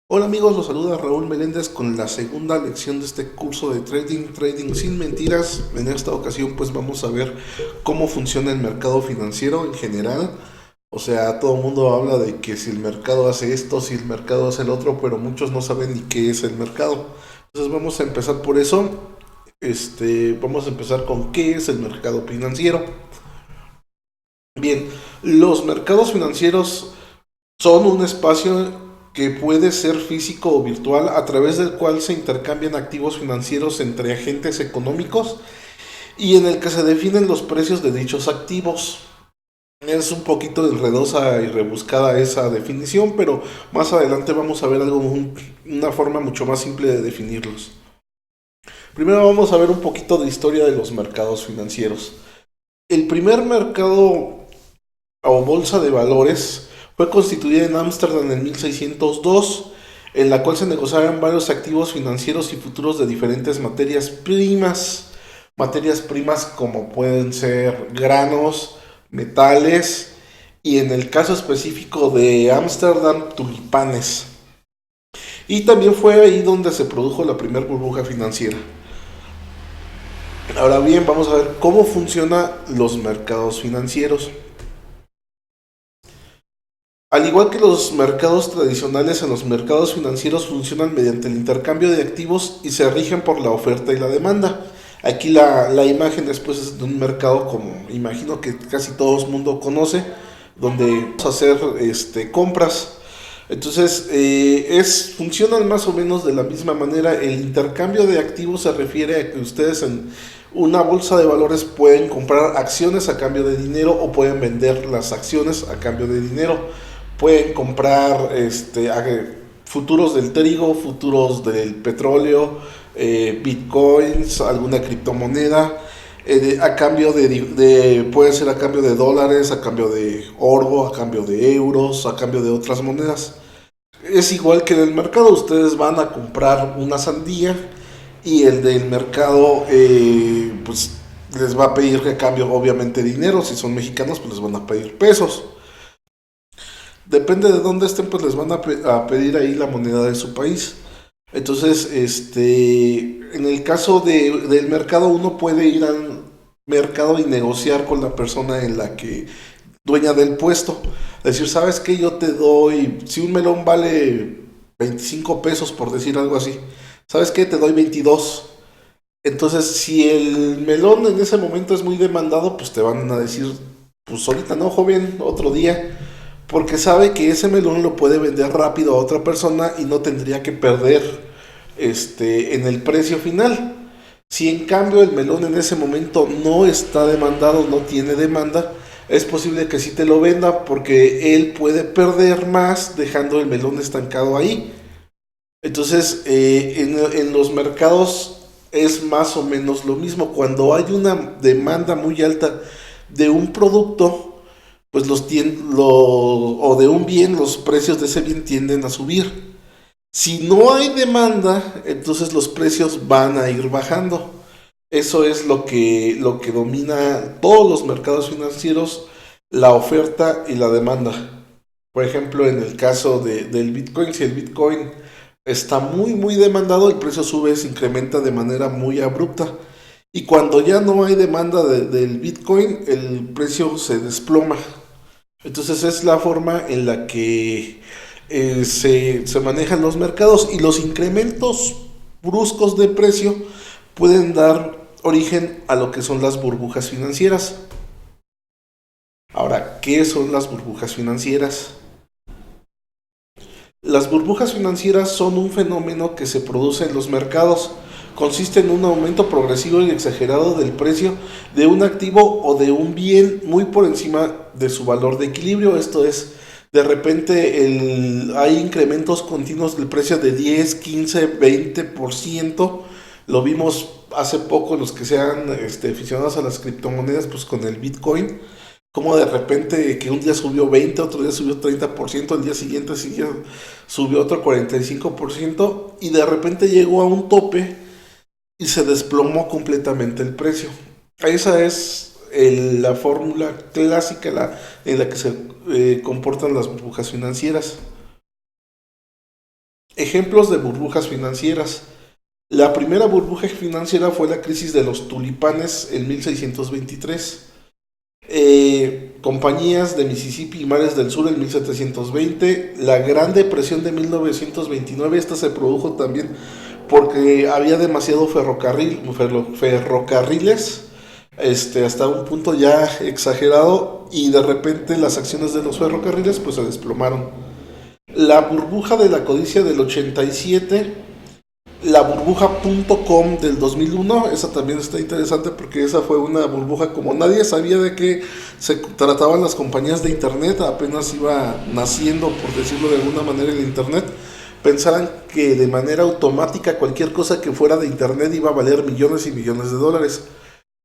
Hola amigos, los saluda Raúl Meléndez con la segunda lección de este curso de trading sin mentiras. En esta ocasión pues vamos a ver cómo funciona el mercado financiero en general. O sea, todo el mundo habla de que si el mercado hace esto, si el mercado hace el otro, pero muchos no saben ni qué es el mercado. Entonces vamos a empezar por eso. Vamos a empezar con qué es el mercado financiero. Bien, los mercados financieros son un espacio que puede ser físico o virtual a través del cual se intercambian activos financieros entre agentes económicos y en el que se definen los precios de dichos activos. Es un poquito enredosa y rebuscada esa definición, pero más adelante vamos a ver una forma mucho más simple de definirlos. Primero vamos a ver un poquito de historia de los mercados financieros. El primer mercado o bolsa de valores fue constituida en Ámsterdam en 1602, en la cual se negociaban varios activos financieros y futuros de diferentes materias primas. Materias primas como pueden ser granos, metales y en el caso específico de Ámsterdam, tulipanes. Y también fue ahí donde se produjo la primera burbuja financiera. Ahora bien, vamos a ver cómo funcionan los mercados financieros. Al igual que los mercados tradicionales, en los mercados financieros funcionan mediante el intercambio de activos y se rigen por la oferta y la demanda. Aquí la imagen después es de un mercado como imagino que casi todo el mundo conoce, donde vamos a hacer compras. Entonces, funcionan más o menos de la misma manera. El intercambio de activos se refiere a que ustedes en una bolsa de valores pueden comprar acciones a cambio de dinero o pueden vender las acciones a cambio de dinero. Pueden comprar futuros del trigo, futuros del petróleo, bitcoins, alguna criptomoneda, a cambio puede ser a cambio de dólares, a cambio de oro, a cambio de euros, a cambio de otras monedas. Es igual que en el mercado, ustedes van a comprar una sandía y el del mercado pues les va a pedir a cambio obviamente dinero. Si son mexicanos pues les van a pedir pesos. Depende de dónde estén, pues les van a pedir ahí la moneda de su país. Entonces, en el caso del mercado, uno puede ir al mercado y negociar con la persona en la que dueña del puesto. Decir, ¿sabes qué? Yo te doy, si un melón vale 25 pesos, por decir algo así, ¿sabes qué? Te doy 22. Entonces, si el melón en ese momento es muy demandado, pues te van a decir, pues ahorita no, joven, otro día porque sabe que ese melón lo puede vender rápido a otra persona y no tendría que perder en el precio final. Si en cambio el melón en ese momento no está demandado, no tiene demanda, es posible que sí te lo venda porque él puede perder más dejando el melón estancado ahí. Entonces, en los mercados es más o menos lo mismo. Cuando hay una demanda muy alta de un producto, pues o de un bien, los precios de ese bien tienden a subir. Si no hay demanda, entonces los precios van a ir bajando. Eso es lo que domina todos los mercados financieros, la oferta y la demanda. Por ejemplo, en el caso del Bitcoin, si el Bitcoin está muy, muy demandado, el precio sube, se incrementa de manera muy abrupta. Y cuando ya no hay demanda del Bitcoin, el precio se desploma. Entonces es la forma en la que se manejan los mercados y los incrementos bruscos de precio pueden dar origen a lo que son las burbujas financieras. Ahora, ¿qué son las burbujas financieras? Las burbujas financieras son un fenómeno que se produce en los mercados. Consiste en un aumento progresivo y exagerado del precio de un activo o de un bien muy por encima de su valor de equilibrio. Esto es, de repente hay incrementos continuos del precio de 10, 15, 20%. Lo vimos hace poco los que sean aficionados a las criptomonedas, pues con el Bitcoin como de repente que un día subió 20, otro día subió 30%, el día siguiente subió otro 45% y de repente llegó a un tope y se desplomó completamente el precio. Esa es la fórmula clásica en la que se comportan las burbujas financieras. Ejemplos de burbujas financieras. La primera burbuja financiera fue la crisis de los tulipanes en 1623. Compañías de Mississippi y mares del sur en 1720. La Gran Depresión de 1929, esta se produjo también porque había demasiado ferrocarriles, hasta un punto ya exagerado, y de repente las acciones de los ferrocarriles pues se desplomaron. La burbuja de la codicia del 87, la burbuja.com del 2001, esa también está interesante porque esa fue una burbuja como nadie sabía de qué se trataban las compañías de internet, apenas iba naciendo, por decirlo de alguna manera, el internet. Pensaban que de manera automática cualquier cosa que fuera de internet iba a valer millones y millones de dólares.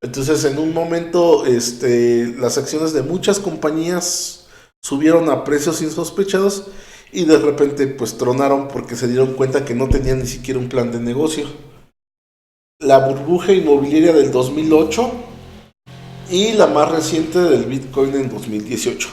Entonces en un momento las acciones de muchas compañías subieron a precios insospechados y de repente pues tronaron porque se dieron cuenta que no tenían ni siquiera un plan de negocio. La burbuja inmobiliaria del 2008 y la más reciente del Bitcoin en 2018.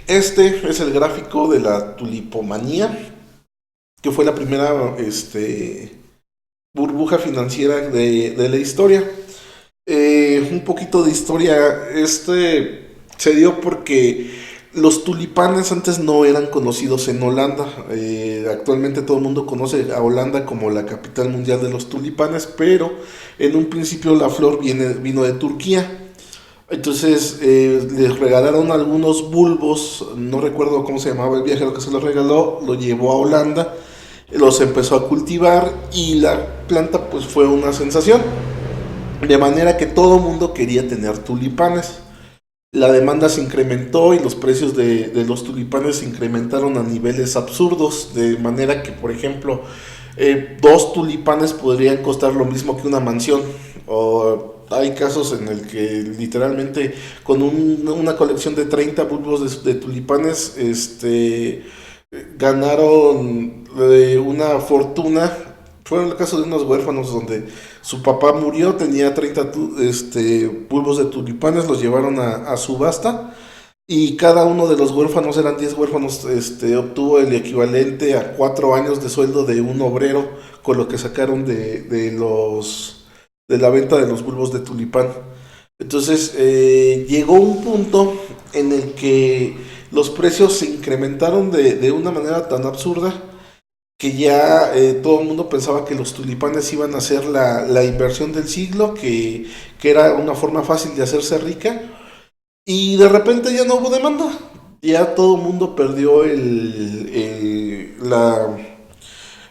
Este es el gráfico de la tulipomanía, que fue la primera burbuja financiera de la historia. Un poquito de historia. Se dio porque los tulipanes antes no eran conocidos en Holanda. Actualmente todo el mundo conoce a Holanda como la capital mundial de los tulipanes, pero en un principio la flor vino de Turquía. Entonces les regalaron algunos bulbos, no recuerdo cómo se llamaba el viajero que se los regaló, lo llevó a Holanda, los empezó a cultivar y la planta pues fue una sensación, de manera que todo el mundo quería tener tulipanes. La demanda se incrementó y los precios de los tulipanes se incrementaron a niveles absurdos, de manera que, por ejemplo, 2 tulipanes podrían costar lo mismo que una mansión. O hay casos en el que literalmente con una colección de 30 bulbos de tulipanes ganaron una fortuna. Fue el caso de unos huérfanos donde su papá murió, tenía 30 bulbos de tulipanes, los llevaron a subasta y cada uno de los huérfanos, eran 10 huérfanos, obtuvo el equivalente a 4 años de sueldo de un obrero con lo que sacaron de la venta de los bulbos de tulipán. Entonces llegó un punto en el que los precios se incrementaron de una manera tan absurda que ya todo el mundo pensaba que los tulipanes iban a ser la inversión del siglo, que era una forma fácil de hacerse rica, y de repente ya no hubo demanda. Ya todo el mundo perdió la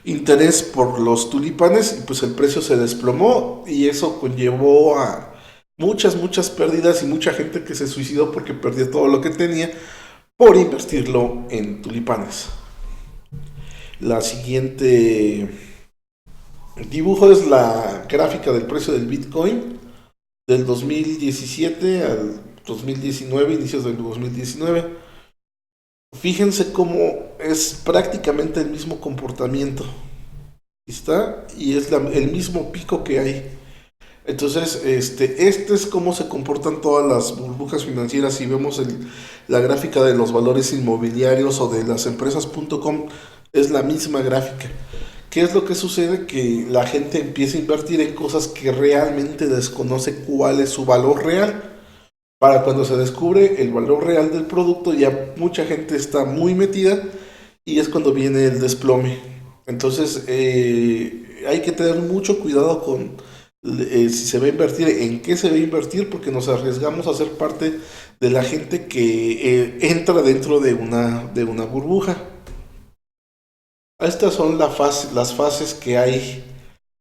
interés por los tulipanes y pues el precio se desplomó y eso conllevó a muchas pérdidas y mucha gente que se suicidó porque perdió todo lo que tenía por invertirlo en tulipanes. La siguiente dibujo es la gráfica del precio del Bitcoin del 2017 al 2019, inicios del 2019. Fíjense cómo es prácticamente el mismo comportamiento. ¿Está? Y es el mismo pico que hay. Entonces, este es cómo se comportan todas las burbujas financieras. Si vemos la gráfica de los valores inmobiliarios o de las empresas.com, es la misma gráfica. ¿Qué es lo que sucede? Que la gente empieza a invertir en cosas que realmente desconoce cuál es su valor real. Para cuando se descubre el valor real del producto, ya mucha gente está muy metida y es cuando viene el desplome. Entonces, hay que tener mucho cuidado con si se va a invertir, en qué se va a invertir, porque nos arriesgamos a ser parte de la gente que entra dentro de una burbuja. Estas son las fases que hay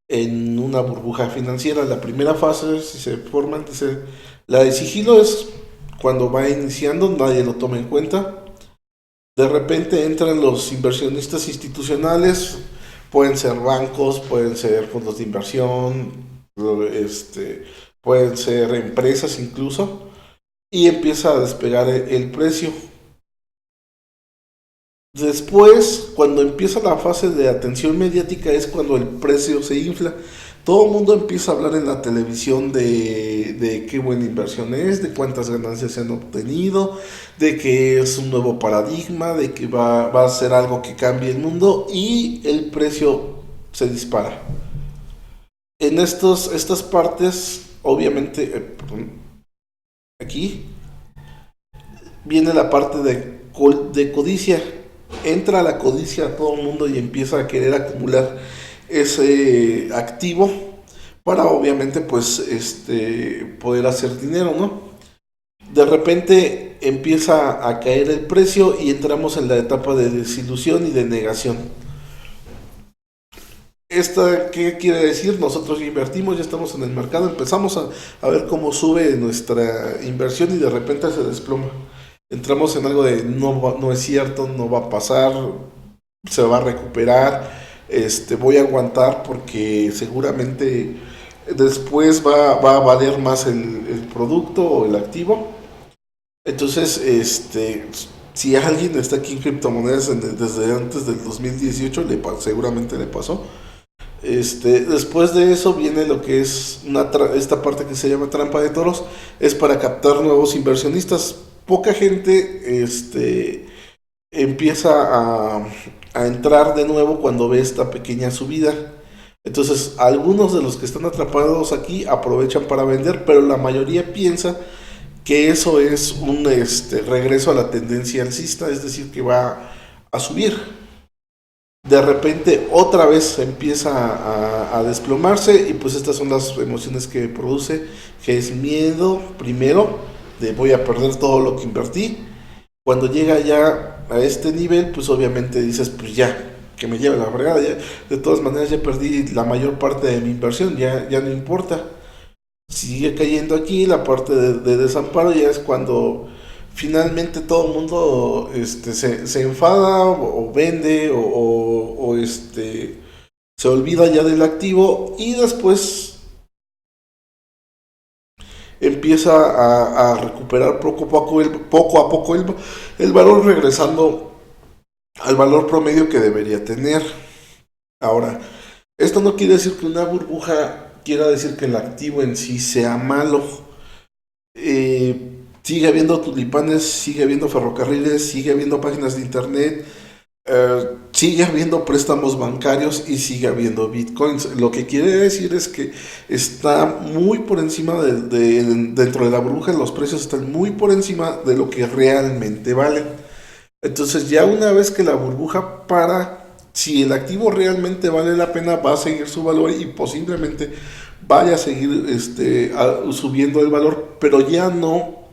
en una burbuja financiera. La primera fase, si se forman, la de sigilo, es cuando va iniciando, nadie lo toma en cuenta. De repente entran los inversionistas institucionales, pueden ser bancos, pueden ser fondos de inversión, pueden ser empresas incluso, y empieza a despegar el precio. Después, cuando empieza la fase de atención mediática, es cuando el precio se infla, Todo el mundo empieza a hablar en la televisión de qué buena inversión es, de cuántas ganancias se han obtenido, de que es un nuevo paradigma, de que va a ser algo que cambie el mundo y el precio se dispara. En estas partes, obviamente, aquí viene la parte de codicia. Entra la codicia a todo el mundo y empieza a querer acumular ese activo para obviamente pues poder hacer dinero, ¿no? De repente empieza a caer el precio y entramos en la etapa de desilusión y de negación. ¿Qué quiere decir? Nosotros ya invertimos, ya estamos en el mercado, empezamos a ver cómo sube nuestra inversión y de repente se desploma. Entramos en algo de no es cierto, no va a pasar, se va a recuperar, voy a aguantar porque seguramente después va a valer más el producto o el activo. Entonces, si alguien está aquí en criptomonedas desde antes del 2018, seguramente le pasó. Después de eso viene lo que es esta parte que se llama trampa de toros, es para captar nuevos inversionistas. Poca gente empieza a entrar de nuevo cuando ve esta pequeña subida. Entonces, algunos de los que están atrapados aquí aprovechan para vender, pero la mayoría piensa que eso es un regreso a la tendencia alcista, es decir, que va a subir. De repente otra vez empieza a desplomarse y pues estas son las emociones que produce, que es miedo primero de voy a perder todo lo que invertí. Cuando llega ya a este nivel, pues obviamente dices, pues ya, que me lleve la fregada, ya, de todas maneras ya perdí la mayor parte de mi inversión, ya no importa. Sigue cayendo aquí, la parte de desamparo ya es cuando finalmente todo el mundo se enfada o vende se olvida ya del activo y después empieza a recuperar poco a poco el valor, regresando al valor promedio que debería tener. Ahora, esto no quiere decir que una burbuja quiera decir que el activo en sí sea malo. Sigue habiendo tulipanes, sigue habiendo ferrocarriles, sigue habiendo páginas de internet, sigue habiendo préstamos bancarios y sigue habiendo bitcoins. Lo que quiere decir es que está muy por encima dentro de la burbuja, los precios están muy por encima de lo que realmente valen. Entonces ya una vez que la burbuja para, si el activo realmente vale la pena, va a seguir su valor y posiblemente vaya a seguir subiendo el valor, pero ya no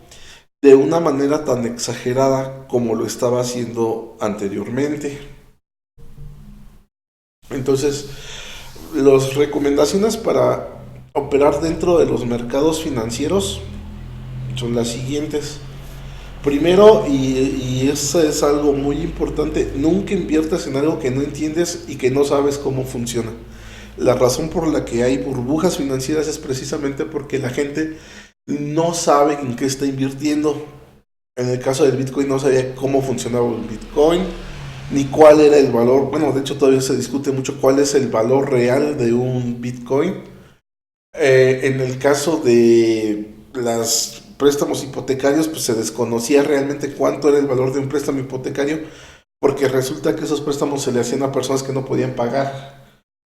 de una manera tan exagerada como lo estaba haciendo anteriormente. Entonces, las recomendaciones para operar dentro de los mercados financieros son las siguientes. Primero, y eso es algo muy importante, nunca inviertas en algo que no entiendes y que no sabes cómo funciona. La razón por la que hay burbujas financieras es precisamente porque la gente no sabe en qué está invirtiendo. En el caso del Bitcoin no sabía cómo funcionaba el Bitcoin, ni cuál era el valor. Bueno, de hecho todavía se discute mucho cuál es el valor real de un Bitcoin. En el caso de los préstamos hipotecarios, pues se desconocía realmente cuánto era el valor de un préstamo hipotecario, porque resulta que esos préstamos se le hacían a personas que no podían pagar.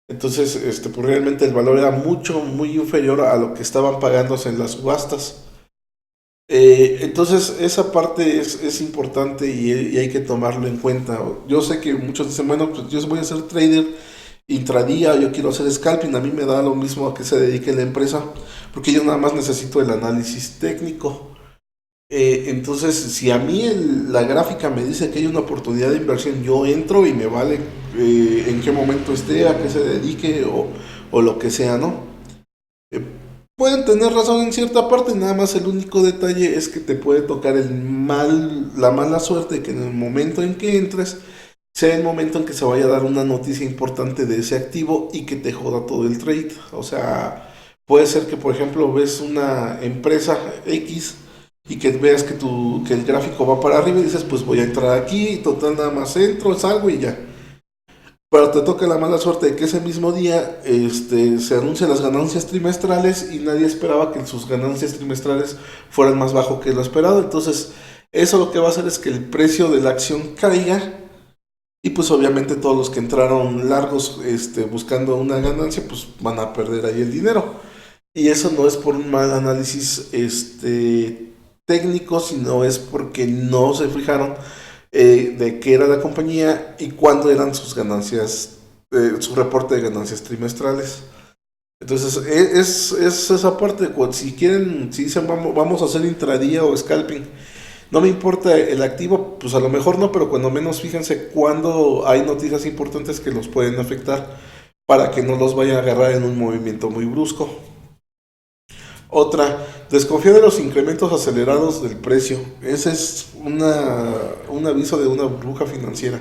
Entonces, pues realmente el valor era muy inferior a lo que estaban pagándose en las subastas. Entonces, esa parte es importante y hay que tomarlo en cuenta. Yo sé que muchos dicen, bueno, pues yo voy a ser trader intradía, yo quiero hacer scalping, a mí me da lo mismo a qué se dedique la empresa, porque yo nada más necesito el análisis técnico. Entonces, si a mí la gráfica me dice que hay una oportunidad de inversión, yo entro y me vale en qué momento esté, a qué se dedique o lo que sea, ¿no? Eh, Pueden tener razón en cierta parte, nada más el único detalle es que te puede tocar la mala suerte que en el momento en que entres sea el momento en que se vaya a dar una noticia importante de ese activo y que te joda todo el trade. O sea, puede ser que, por ejemplo, ves una empresa X y que veas que el gráfico va para arriba y dices, pues voy a entrar aquí, y total nada más entro, salgo y ya. Pero te toca la mala suerte de que ese mismo día se anuncian las ganancias trimestrales y nadie esperaba que sus ganancias trimestrales fueran más bajo que lo esperado. Entonces, eso lo que va a hacer es que el precio de la acción caiga y pues obviamente todos los que entraron largos buscando una ganancia pues van a perder ahí el dinero. Y eso no es por un mal análisis técnico, sino es porque no se fijaron de qué era la compañía y cuándo eran sus ganancias, su reporte de ganancias trimestrales. Entonces, es esa parte. Si quieren, si dicen vamos a hacer intradía o scalping, no me importa el activo, pues a lo mejor no, pero cuando menos fíjense cuando hay noticias importantes que los pueden afectar para que no los vaya a agarrar en un movimiento muy brusco. Otra, desconfía de los incrementos acelerados del precio. Ese es un aviso de una burbuja financiera.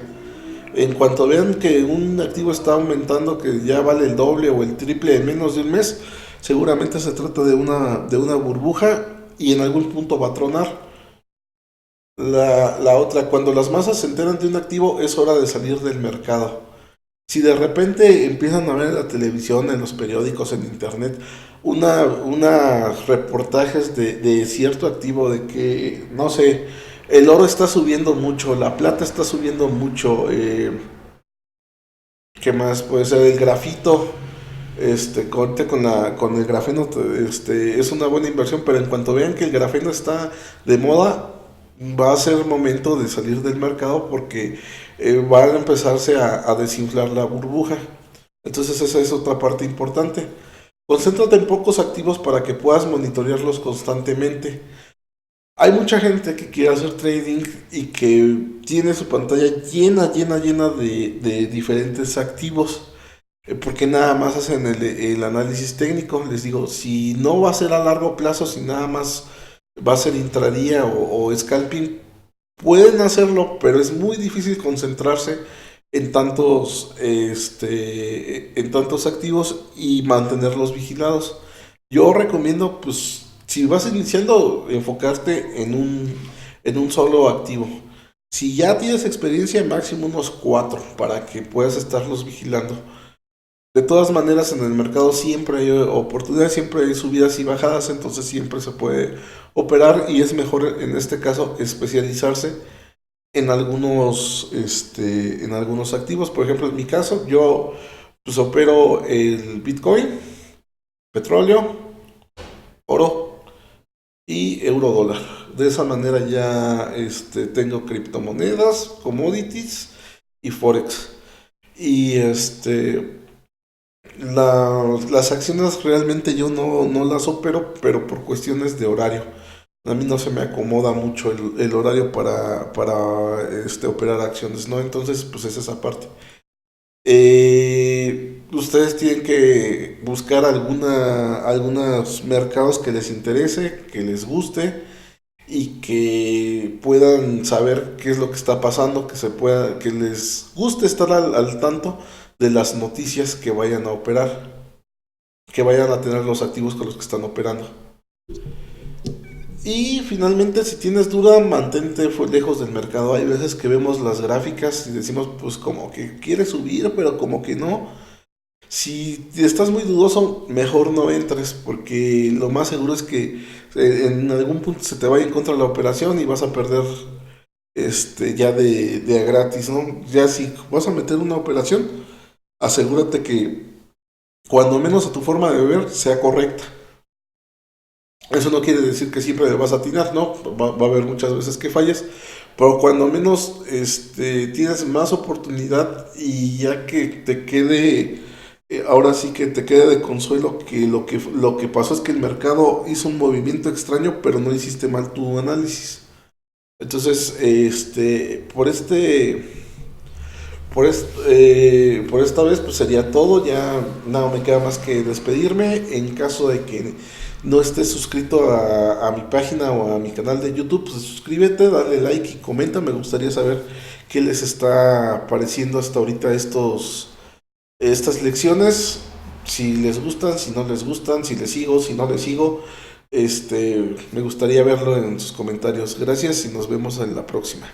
En cuanto vean que un activo está aumentando, que ya vale el doble o el triple en menos de un mes, seguramente se trata de una burbuja y en algún punto va a tronar. La otra, cuando las masas se enteran de un activo, es hora de salir del mercado. Si de repente empiezan a ver en la televisión, en los periódicos, en internet, una reportajes de cierto activo, de que, no sé, el oro está subiendo mucho, la plata está subiendo mucho, ¿qué más? Puede ser el grafito, con el grafeno, es una buena inversión, pero en cuanto vean que el grafeno está de moda, va a ser momento de salir del mercado porque va a empezarse a desinflar la burbuja. Entonces esa es otra parte importante. Concéntrate en pocos activos para que puedas monitorearlos constantemente. Hay mucha gente que quiere hacer trading y que tiene su pantalla llena de diferentes activos, porque nada más hacen el análisis técnico. Les digo, si no va a ser a largo plazo, si nada más va a ser intradía o scalping, pueden hacerlo, pero es muy difícil concentrarse en tantos activos y mantenerlos vigilados. Yo recomiendo, pues, si vas iniciando, enfocarte en un solo activo. Si ya tienes experiencia, máximo unos cuatro para que puedas estarlos vigilando. De todas maneras, en el mercado siempre hay oportunidades, siempre hay subidas y bajadas, entonces siempre se puede operar y es mejor en este caso especializarse en algunos activos. Por ejemplo, en mi caso, yo pues opero el Bitcoin, petróleo, oro y euro dólar. De esa manera ya tengo criptomonedas, commodities y forex. Y las acciones realmente yo no las opero, pero por cuestiones de horario. A mí no se me acomoda mucho el horario para operar acciones, ¿no? Entonces, pues es esa parte. Ustedes tienen que buscar algunos mercados que les interese, que les guste y que puedan saber qué es lo que está pasando, que les guste estar al tanto de las noticias que vayan a operar, que vayan a tener los activos con los que están operando. Y finalmente, si tienes duda, mantente lejos del mercado. Hay veces que vemos las gráficas y decimos, pues como que quiere subir, pero como que no. Si estás muy dudoso, mejor no entres, porque lo más seguro es que en algún punto se te vaya en contra la operación y vas a perder ya de a gratis, ¿no? Ya si vas a meter una operación, asegúrate que cuando menos a tu forma de ver sea correcta. Eso no quiere decir que siempre le vas a atinar, ¿no? Va a haber muchas veces que falles, pero cuando menos tienes más oportunidad y ya que te quede, ahora sí que te quede de consuelo que lo que pasó es que el mercado hizo un movimiento extraño, pero no hiciste mal tu análisis. Entonces, por esta vez pues sería todo, ya nada me queda más que despedirme. En caso de que no estés suscrito a mi página o a mi canal de YouTube, pues suscríbete, dale like y comenta. Me gustaría saber qué les está pareciendo hasta ahorita estas lecciones, si les gustan, si no les gustan, si les sigo, si no les sigo. Me gustaría verlo en sus comentarios. Gracias y nos vemos en la próxima.